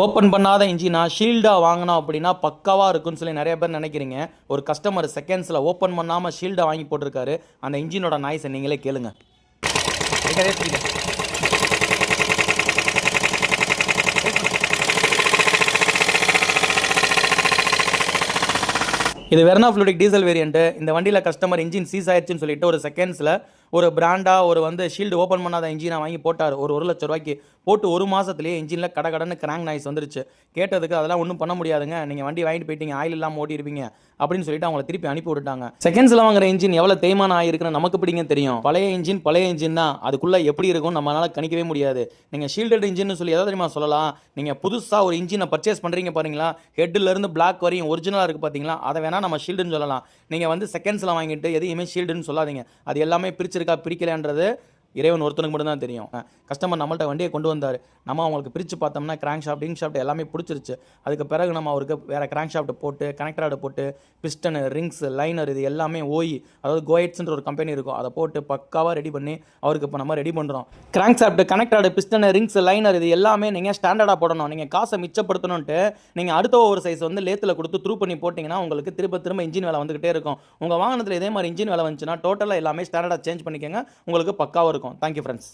Open பண்ணாத இன்ஜினா ஷீல்டாக வாங்கினோம் அப்படின்னா பக்காவாக இருக்குன்னு சொல்லி நிறைய பேர் நினைக்கிறீங்க. ஒரு கஸ்டமர் செகண்ட்ஸில் ஓப்பன் பண்ணாமல் ஷீல்டை வாங்கி போட்டிருக்காரு. அந்த இன்ஜினோட நாய்ஸை நீங்களே கேளுங்க. இது வெர்னா ஃப்ளூடிக் டீசல் வேரியன்ட்டு. இந்த வண்டியில் கஸ்டமர் இன்ஜின் சீஸ் ஆயிடுச்சுன்னு சொல்லிட்டு ஒரு செகண்ட்ஸில் ஒரு பிராண்டாக ஒரு ஷீல்டு ஓப்பன் பண்ணாத இன்ஜினை வாங்கி போட்டார். ஒரு லட்ச ரூபாய்க்கு போட்டு ஒரு மாதத்துலேயே இன்ஜினில் கடன்னு கிராங்க் நாய்ஸ் வந்துருச்சு. கேட்டதுக்கு அதெல்லாம் ஒன்றும் பண்ண முடியாதுங்க, நீங்கள் வண்டி வாங்கிட்டு போயிட்டீங்க, ஆயில் இல்லாமல் ஓட்டிருப்பீங்க அப்படின்னு சொல்லிட்டு அவங்களை திருப்பி அனுப்பி விட்டுட்டாங்க. செகண்ட்ஸில் வாங்குற இன்ஜின் எவ்வளோ தேய்மானம் ஆகிருக்குன்னு நமக்கு பிடிங்க தெரியும். பழைய இன்ஜின் தான், அதுக்குள்ளே எப்படி இருக்கும் நம்மளால் கணிக்கவே முடியாது. நீங்கள் ஷீல்டட் இன்ஜின்னு சொல்லி எதாவது தெரியுமா சொல்லலாம். நீங்கள் புதுசாக ஒரு இன்ஜினை பர்ச்சேஸ் பண்ணுறீங்க பாருங்களா, ஹெட்டிலேருந்து பிளாக் வரையும் ஒரிஜினலாக இருக்குது பார்த்தீங்களா, அதை வேணால் நம்ம ஷீல்டுன்னு சொல்லலாம். நீங்கள் செகண்ட்ஸில் வாங்கிட்டு எதையுமே ஷீல்டுன்னு சொல்லாதீங்க. அது எல்லாமே பிரிச்சிருக்கா பிரிக்கலைன்றது இறைவன் ஒருத்தனுக்கு மட்டும் தான் தெரியும். கஸ்டமர் நம்மள்ட்ட வண்டியை கொண்டு வந்தார். நம்ம அவங்களுக்கு பிரித்து பார்த்தோம்னா கிராங்க் ஷாஃப்ட் இன் ஷாஃப்ட் எல்லாமே பிடிச்சிருச்சு. அதுக்கு பிறகு நம்ம அவருக்கு வேறு கிராங்க் ஷாஃப்ட் போட்டு கனெக்டராடு போட்டு பிஸ்டனு ரிங்ஸ் லைனர் இது எல்லாமே அதாவது கோயட்ஸ்ன்ற ஒரு கம்பெனி இருக்கும், அதை போட்டு பக்காவாக ரெடி பண்ணி அவருக்கு இப்போ நம்ம ரெடி பண்ணுறோம். Crank shaft connecting rod piston rings liner இது எல்லாமே நீங்கள் ஸ்டாண்டர்டாக போடணும். நீங்கள் காசை மிச்சப்படுத்தணுன்ட்டு நீங்கள் அடுத்த ஒரு சைஸ் லேத்தில் கொடுத்து த்ரூ பண்ணி போட்டிங்கன்னா உங்களுக்கு திரும்ப இன்ஜின் வேலை வந்துகிட்டே இருக்கும். உங்கள் வாகனத்தில் இதே மாதிரி இன்ஜின் வேலை வந்துச்சுன்னா டோட்டலாக எல்லாமே ஸ்டாண்டர்டாக சேஞ்ச் பண்ணிக்கோங்க, உங்களுக்கு பக்காவாக இருக்கும். Thank you friends.